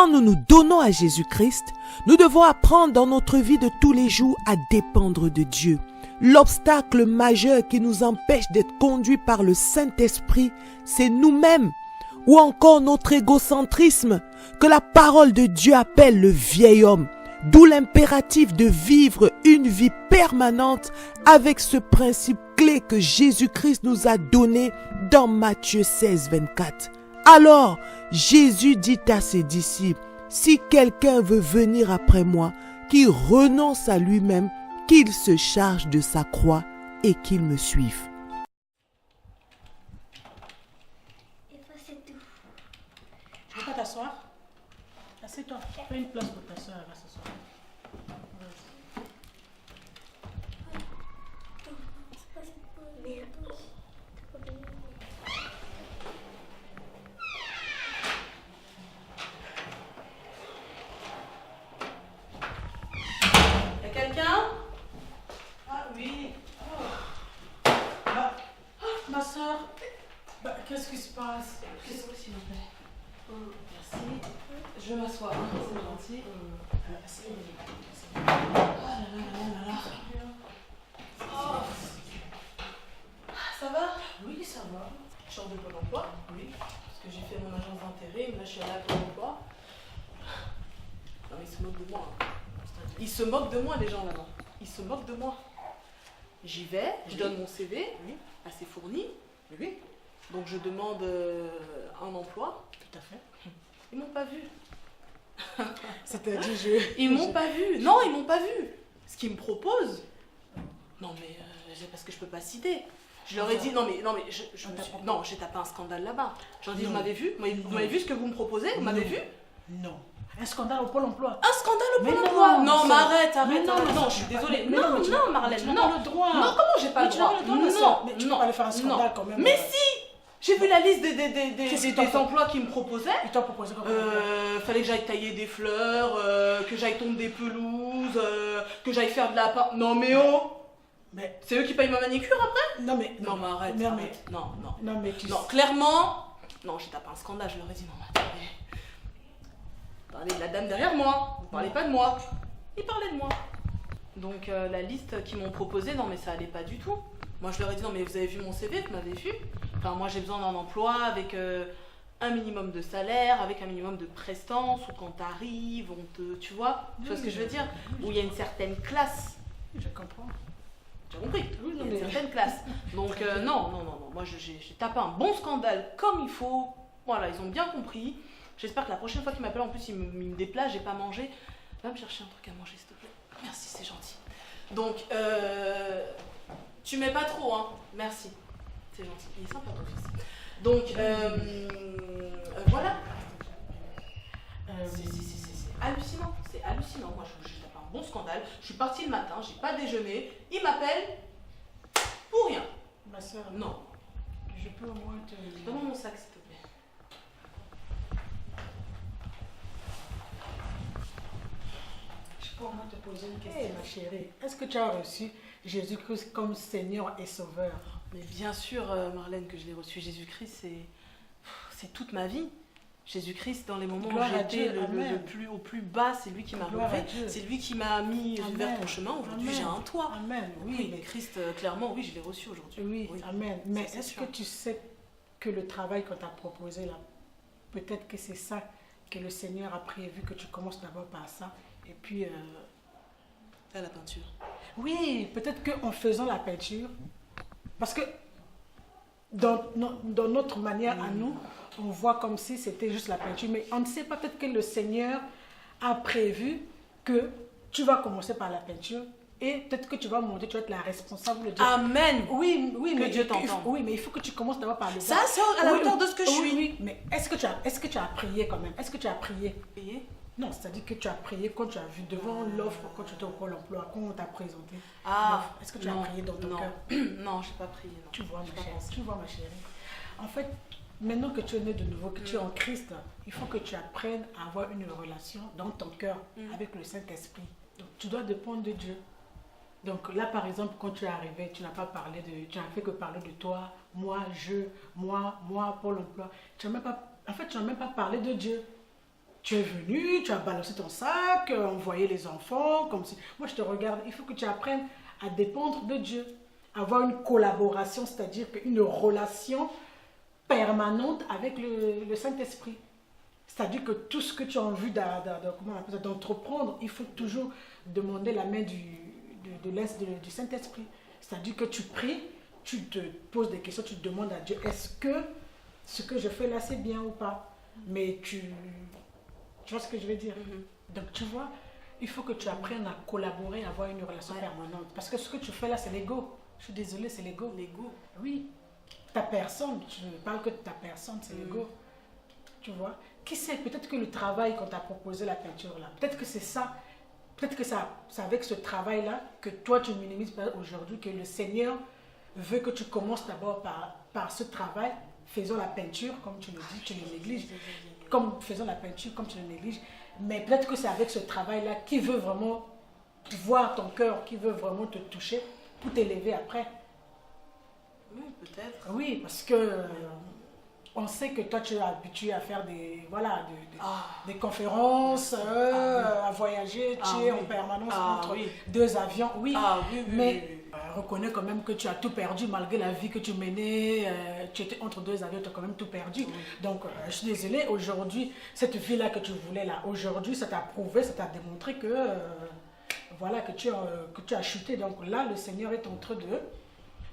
Quand nous nous donnons à Jésus-Christ, nous devons apprendre dans notre vie de tous les jours à dépendre de Dieu. L'obstacle majeur qui nous empêche d'être conduits par le Saint-Esprit, c'est nous-mêmes, ou encore notre égocentrisme, que la parole de Dieu appelle le vieil homme. D'où l'impératif de vivre une vie permanente avec ce principe clé que Jésus-Christ nous a donné dans Matthieu 16, 24. Alors, Jésus dit à ses disciples, « Si quelqu'un veut venir après moi, qu'il renonce à lui-même, qu'il se charge de sa croix et qu'il me suive. » Et toi, c'est tout. Tu veux pas t'asseoir? Assieds-toi. Fais une place pour ta soeur, elle va s'asseoir. Y'a quelqu'un? Ah oui. Oh. Ah, ma soeur. Qu'est-ce qui se passe? Qu'est-ce que s'il vous plaît? Merci. Je vais m'asseoir, hein, c'est gentil. Oh là là là là là. Oh. Ça va? Oui, ça va. Je sors de Pôle emploi. Oui. Parce que j'ai fait mon agence d'intérim, là je suis allée à Pôle emploi. Non mais ils se moquent de moi. Hein. Ils se moquent de moi les gens là-bas. Ils se moquent de moi. J'y vais, je donne mon CV, assez fourni. Oui. Donc je demande un emploi. Tout à fait. Ils m'ont pas vu. C'est-à-dire, Ils m'ont pas vu. Non, ils m'ont pas vu. Ce qu'ils me proposent. Non mais c'est parce que je peux pas citer. Je leur ai dit non mais non, j'ai tapé un scandale là-bas. J'ai dit vous m'avez vu, vous m'avez vu ce que vous me proposez, vous m'avez vu? Non. Un scandale au Pôle emploi. Un scandale au Pôle Mais emploi. non, Non, ça- mais arrête, Mais non, arrête. non, Non, je suis désolée. mais Non, mais tu- non, Marlène, tu n'as non. pas le droit. Non, comment j'ai pas le tu n'as droit? pas le droit, ma sœur. Mais tu peux non, pas aller faire un scandale non. quand même. Mais si! J'ai vu la liste Qu'est-ce qu'ils des t'ont emplois qu'ils me proposaient. Ils t'ont proposé comment? Fallait que j'aille tailler des fleurs, que j'aille tondre des pelouses, que j'aille faire de la pâte. Non mais oh! Mais C'est eux qui payent ma manicure après? non mais Non mais arrête, mais- arrête. Non, non. non mais tu Non, clairement, non, j'ai tapé un scandale, je leur ai dit non, mais attendez. Parlez de la dame derrière moi, vous parlez pas de moi. Ils parlaient de moi. Donc la liste qu'ils m'ont proposée, non mais ça allait pas du tout. Moi je leur ai dit non mais vous avez vu mon CV, vous m'avez vu. Enfin moi j'ai besoin d'un emploi avec un minimum de salaire, avec un minimum de prestance, ou quand t'arrives, tu vois ce que je veux dire? Où il y a une certaine classe. je comprends. Tu as compris? Oui, non, Il y a une mais- certaine classe. Donc non. Moi j'ai tapé un bon scandale comme il faut. Voilà, ils ont bien compris. J'espère que la prochaine fois qu'ils m'appellent, en plus ils me déplacent, j'ai pas mangé. Va me chercher un truc à manger s'il te plaît. Merci, c'est gentil. Donc tu mets pas trop, hein. Merci. C'est gentil. Il est sympa ton fils. Donc voilà. C'est hallucinant. C'est hallucinant. Moi je tape un bon scandale. Je suis partie le matin, j'ai pas déjeuné. Ils m'appellent pour rien. Ma soeur, Non. je peux au moins te... Donne-moi mon sac s'il te plaît. Je peux au moins te poser une question, ma chérie. Est-ce que tu as reçu Jésus-Christ comme Seigneur et Sauveur? Mais bien sûr, Marlène, que je l'ai reçu. Jésus-Christ, c'est toute ma vie. Jésus-Christ, dans les moments Gloire où à j'étais Dieu, amen. au plus bas, c'est lui qui m'a Gloire relevé. à Dieu. C'est lui qui m'a mis Amen. vers ton chemin. Aujourd'hui, Amen. j'ai un toit. Amen, oui. Oui, mais- Christ, clairement, oui, je l'ai reçu aujourd'hui. Oui, amen. Mais c'est est-ce sûr. que tu sais que le travail qu'on t'a proposé là, peut-être que c'est ça que le Seigneur a prévu, que tu commences d'abord par ça, et puis... À la peinture. Oui, peut-être qu'en faisant la peinture, parce que dans notre manière à nous, on voit comme si c'était juste la peinture, mais on ne sait pas, peut-être que le Seigneur a prévu que tu vas commencer par la peinture et peut-être que tu vas monter, tu vas être la responsable de... Amen. Oui, Que mais Dieu t'entende. Oui, mais il faut que tu commences d'abord par le Ça, bas. c'est à la Oui, hauteur de ce que je oui, suis. Oui, mais est-ce que tu as prié quand même? Est-ce que tu as prié? Payé. Non, c'est-à-dire que tu as prié quand tu as vu devant l'offre, quand tu étais au Pôle emploi, quand on t'a présenté l'offre. Est-ce que tu as prié dans ton non. cœur? Non, j'ai pas prié. Non. Tu vois, J'ai ma pas chérie, pensé. tu vois, ma chérie. En fait, maintenant que tu es né de nouveau, que tu es en Christ, il faut que tu apprennes à avoir une relation dans ton cœur avec le Saint-Esprit. Donc, tu dois dépendre de Dieu. Donc là, par exemple, quand tu es arrivé, tu n'as pas parlé de... Tu n'as fait que parler de toi, moi, Pôle emploi. Tu n'as même pas... En fait, tu n'as même pas parlé de Dieu. tu es venu, tu as balancé ton sac, envoyé les enfants, comme si... Moi, je te regarde, il faut que tu apprennes à dépendre de Dieu. Avoir une collaboration, c'est-à-dire une relation permanente avec le Saint-Esprit. C'est-à-dire que tout ce que tu as envie d'entreprendre, il faut toujours demander la main du Saint-Esprit. C'est-à-dire que tu pries, tu te poses des questions, tu te demandes à Dieu, est-ce que ce que je fais là, c'est bien ou pas? Mais tu vois ce que je veux dire? Donc tu vois, il faut que tu apprennes à collaborer, à avoir une relation permanente. Parce que ce que tu fais là, c'est l'ego. Je suis désolée, c'est l'ego. L'ego. Oui. Ta personne, je ne parle que de ta personne, c'est l'ego. Tu vois? Qui sait, peut-être que le travail qu'on t'a proposé, la peinture là, peut-être que c'est ça. Peut-être que c'est avec ce travail-là que toi tu minimises aujourd'hui, que le Seigneur veut que tu commences d'abord par ce travail. Faisons la peinture, comme tu le dis, tu le négliges. Faisons la peinture, comme tu le négliges. Mais peut-être que c'est avec ce travail-là qui veut vraiment voir ton cœur, qui veut vraiment te toucher pour t'élever après. Oui, peut-être. Oui, parce que on sait que toi tu es habitué à faire des conférences, à voyager, tu es en permanence entre deux avions. Oui, mais reconnais quand même que tu as tout perdu malgré la vie que tu menais. Tu étais entre deux avions, tu as quand même tout perdu. Donc je suis désolée, aujourd'hui, cette vie-là que tu voulais là, aujourd'hui, ça t'a prouvé, ça t'a démontré que voilà, que tu as chuté. Donc là, le Seigneur est en train de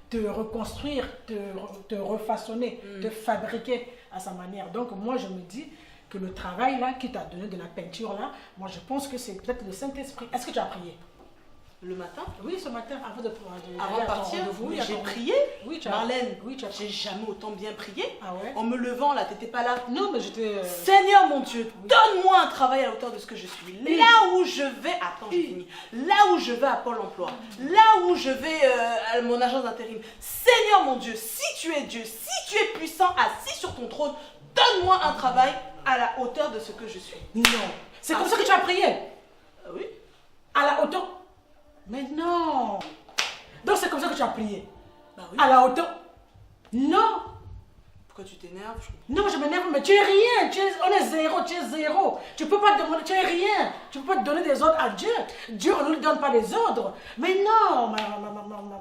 te reconstruire, te refaçonner, te fabriquer à sa manière. Donc moi, je me dis que le travail là, qui t'a donné de la peinture là, moi je pense que c'est peut-être le Saint-Esprit. Est-ce que tu as prié? Le matin? Oui, ce matin, avant de partir, oui, j'ai prié. Oui, Marlène, oui, j'ai jamais autant bien prié. Ah ouais? En me levant là, t'étais pas là. Non, mais j'étais... Seigneur mon Dieu, donne-moi un travail à la hauteur de ce que je suis. Là où je vais, attends, j'ai fini. Là où je vais à Pôle emploi, là où je vais à mon agence d'intérim. Seigneur mon Dieu, si tu es Dieu, si tu es puissant, assis sur ton trône, donne-moi un travail à la hauteur de ce que je suis. Non. C'est comme ça que tu as prié? Oui. À la hauteur... Mais non. Donc c'est comme ça que tu as prié? Bah oui. À la hauteur... Non. Pourquoi tu t'énerves? Non, je m'énerve, mais tu es rien. On est zéro, tu es zéro. Tu peux pas te demander, tu es rien. Tu peux pas te donner des ordres à Dieu. Dieu, on ne lui donne pas des ordres. Mais non,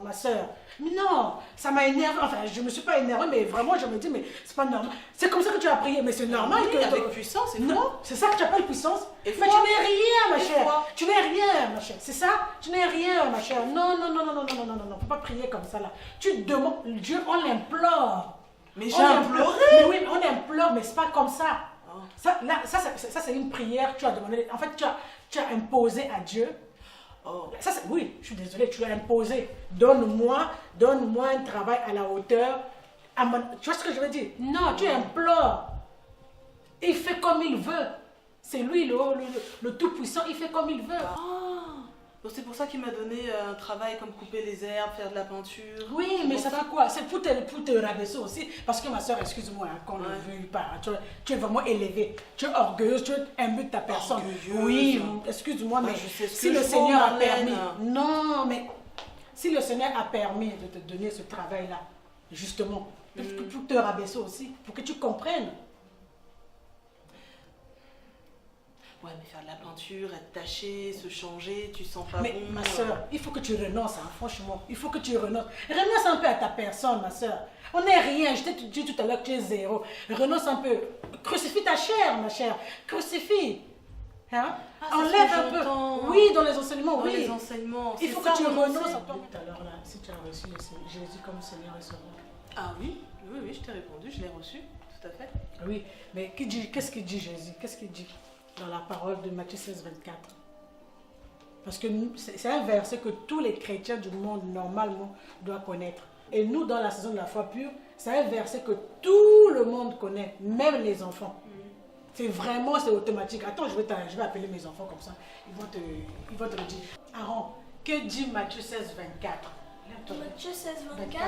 ma soeur. Mais non, ça m'a énervé. Enfin, je ne me suis pas énervée, mais vraiment, je me dis, mais c'est pas normal. C'est comme ça que tu as prié, mais c'est normal oui, que... avec puissance, et non, c'est ça que tu appelles puissance. Et mais tu n'es rien, ma et chère. foi. Tu n'es rien, ma chère. C'est ça? Tu n'es rien, ma chère. Non, non, non, non, non, non, non, non, non. Faut pas prier comme ça, là. Tu demandes, Dieu, on l'implore. Mais j'ai On imploré. Mais oui, on implore, mais c'est pas comme ça. Oh. Ça, c'est une prière. Tu as demandé. En fait, tu as imposé à Dieu. Oh. Ça, oui, je suis désolée, tu as imposé. Donne-moi un travail à la hauteur. Tu vois ce que je veux dire? Non, tu implores. Il fait comme il veut. C'est lui le tout-puissant, il fait comme il veut. Donc c'est pour ça qu'il m'a donné un travail comme couper les herbes, faire de la peinture. Oui, mais ça fait quoi? C'est pour te rabaisser aussi. Parce que ma soeur, excuse-moi, qu'on ne veuille pas. Tu es vraiment élevée. Tu es orgueilleuse, tu es imbue de ta personne. Orgueilleuse. Oui, excuse-moi, mais je sais ce si que le je Seigneur vaux, a Marlène. permis. Non, mais si le Seigneur a permis de te donner ce travail-là, justement, pour te rabaisser aussi, pour que tu comprennes. Ouais, mais faire de la peinture, être taché, se changer, tu sens pas Mais bon. ma soeur, il faut que tu renonces, hein, franchement. Il faut que tu renonces. Renonce un peu à ta personne, ma soeur. On n'est rien. Je t'ai dit tout à l'heure que tu es zéro. Renonce un peu. Crucifie ta chair, ma chère. Crucifie. Hein? Enlève un peu. Oui, dans les enseignements, oui. Dans les enseignements. Il faut que tu renonces à toi. Tout à l'heure, là, si tu as reçu Jésus comme Seigneur et Sauveur. Ah oui, oui, oui, je t'ai répondu, je l'ai reçu, tout à fait. Oui, mais qu'est-ce qu'il dit Jésus? Qu'est-ce qu'il dit dans la parole de Matthieu 16, 24? Parce que c'est un verset que tous les chrétiens du monde, normalement, doivent connaître. Et nous, dans la saison de la foi pure, c'est un verset que tout le monde connaît, même les enfants. C'est vraiment, c'est automatique. Attends, je vais appeler mes enfants comme ça. Ils vont te le dire. Aaron, que dit Matthieu 16, 24? Matthieu 16, 24.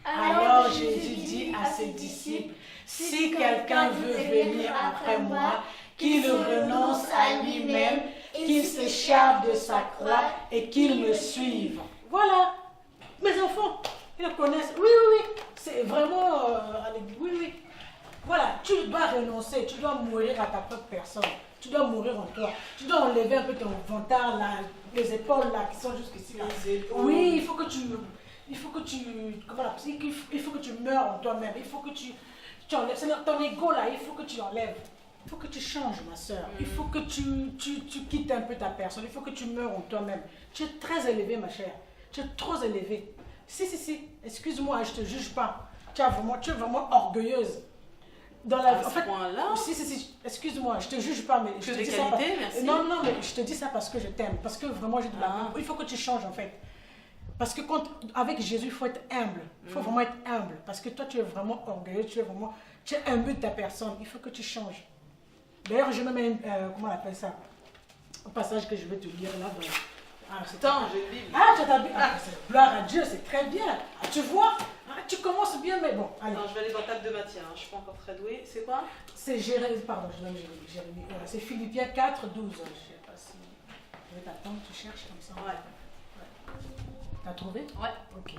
Alors Jésus dit à ses disciples, si quelqu'un veut venir après moi, qu'il renonce à lui-même, qu'il s'échappe de sa croix et qu'il me suive. Voilà, mes enfants, ils le connaissent. Oui, oui, oui, c'est vraiment, oui, oui. Voilà, tu dois renoncer, tu dois mourir à ta propre personne. Tu dois mourir en toi. Tu dois enlever un peu ton ventre là, les épaules là qui sont jusqu'ici là. Oui, il faut que tu comment on appelle ça? Il faut que tu meurs en toi-même. Il faut que tu enlèves. C'est ton ego là, il faut que tu enlèves. Il faut que tu changes, ma soeur. Il faut que tu quittes un peu ta personne. Il faut que tu meurs en toi-même. Tu es très élevée, ma chère. Tu es trop élevée. Si. Excuse-moi, je ne te juge pas. Tu es vraiment orgueilleuse. Dans la À ce point-là? Si. Excuse-moi, je te juge pas, mais je te dis ça. Merci. Non, mais je te dis ça parce que je t'aime. Parce que vraiment, j'ai de l'amour. Il faut que tu changes, en fait. Parce que avec Jésus, il faut être humble. Il faut vraiment être humble. Parce que toi, tu es vraiment orgueilleux. Tu es humble de ta personne. Il faut que tu changes. D'ailleurs, je mets comment on appelle ça? Un passage que je vais te lire là. Attends, j'ai une Bible. Ah, tu as ta Bible. Gloire à Dieu, c'est très bien. Tu vois, tu commences bien, mais bon. Allez. Non, je vais aller dans table de matière, je suis pas encore très douée. C'est quoi? C'est Jérémie, pardon, Jérémie. C'est Philippiens 4, 12. Je sais pas si. Je vais t'attendre, tu cherches comme ça. Ouais. T'as trouvé? Ouais. Ok.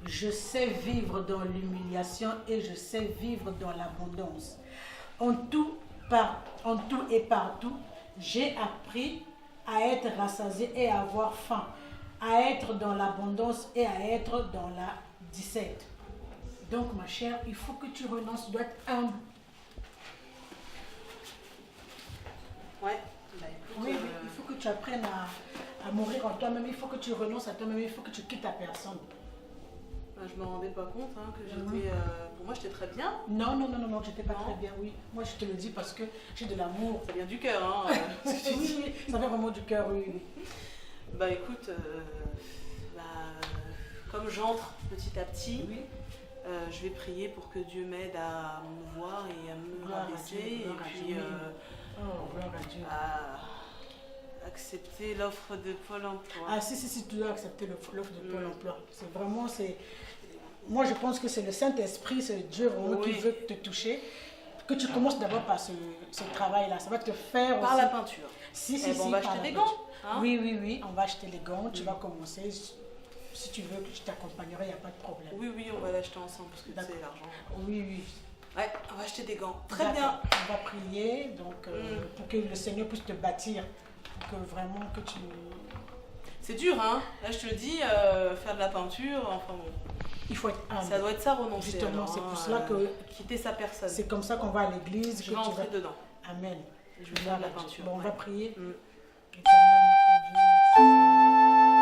Je sais vivre dans l'humiliation et je sais vivre dans l'abondance. En tout et partout, j'ai appris à être rassasié et à avoir faim, à être dans l'abondance et à être dans la disette. Donc, ma chère, il faut que tu renonces, tu dois être humble. Ouais. Bah, écoute, Oui, il faut que tu apprennes à mourir en toi-même, il faut que tu renonces à toi-même, il faut que tu quittes ta personne. bah, je me rendais pas compte hein, que j'étais. Pour moi, j'étais très bien. Non, tu n'étais pas très bien, oui. Moi, je te le dis parce que j'ai de l'amour. Ça vient du cœur, hein. Oui, ça vient vraiment du cœur, oui. Bah, écoute, comme j'entre petit à petit. Oui. Je vais prier pour que Dieu m'aide à me voir et à me Gloire à rabaisser Dieu, et gloire à puis Dieu. Oh, gloire à Dieu. à accepter l'offre de Pôle emploi. Ah, si, tu dois accepter l'offre de Pôle emploi. C'est vraiment, moi, je pense que c'est le Saint-Esprit, c'est Dieu vraiment qui veut te toucher. Que tu commences d'abord par ce travail-là. Ça va te faire Par aussi. la peinture. Si, on va acheter des gants. Hein? Oui, on va acheter les gants. Tu vas commencer. Si tu veux que je t'accompagnerai, il n'y a pas de problème. Oui, on va l'acheter ensemble parce que tu sais l'argent. Oui. Ouais, on va acheter des gants. Très D'accord. bien. On va prier donc, pour que le Seigneur puisse te bâtir. Pour que vraiment que tu... C'est dur, hein. Là, je te le dis, faire de la peinture, enfin bon. Il faut être humble. Ça doit être ça, renoncer. Justement, alors, c'est pour cela que... Quitter sa personne. C'est comme ça qu'on va à l'église. Je vais entrer dedans. Amen. Je vais faire de la peinture. Bon, on va prier. Mm. Éternel, notre Dieu, merci.